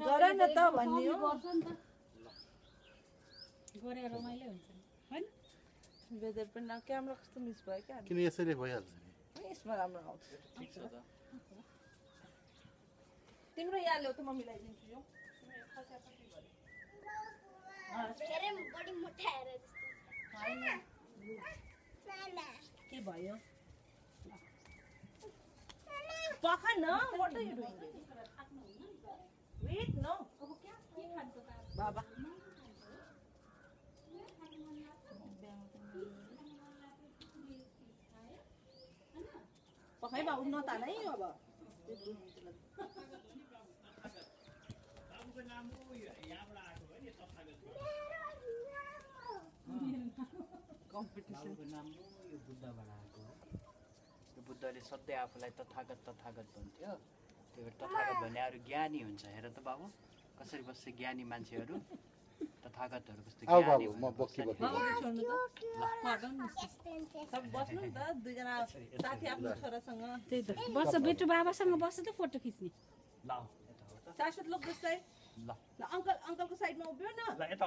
गर न त भन्ने हो गरे रमाइलो हुन्छ हैन वेदर पनि न क्यामेरा कस्तो मिस भयो क्या किन यसरी भइहाल्छ नि यसमा राम्रो आउँछ ठिक छ त तिम्रो यहाँ ल्याउ त म मिलाइदिन्छु यो धेरै बढी मोटा हेर जस्तो के भयो पखा न what are you doing wait no बाबा पखाइ बा उठ्न त नै अब बाबुको नाम हो यहाँबाट आएको हो नि तथागत कम्पिटिसन बाबुको नाम हो यो बुद्धबाट आएको हो यो बुद्धले सधैँ आफूलाई तथागत तथागत भन्थ्यो त्यही भएर तथागत भन्ने अरू ज्ञानी हुन्छ हेर त बाबु कसरी बस्छ ज्ञानी मान्छेहरू तथागतहरू कस्तो आऊ ज्ञानी बाबु म बक्की बक्की छोड्नु त सब बस्नु नि त दुईजना साथी आफ्नो छोरासँग त्यही त बस्छ बेटु बाबासँग बस्छ त फोटो खिच्ने ल यता हो त शाश्वत लोक जस्तै ल ल अंकलको साइडमा उभियो न ल यता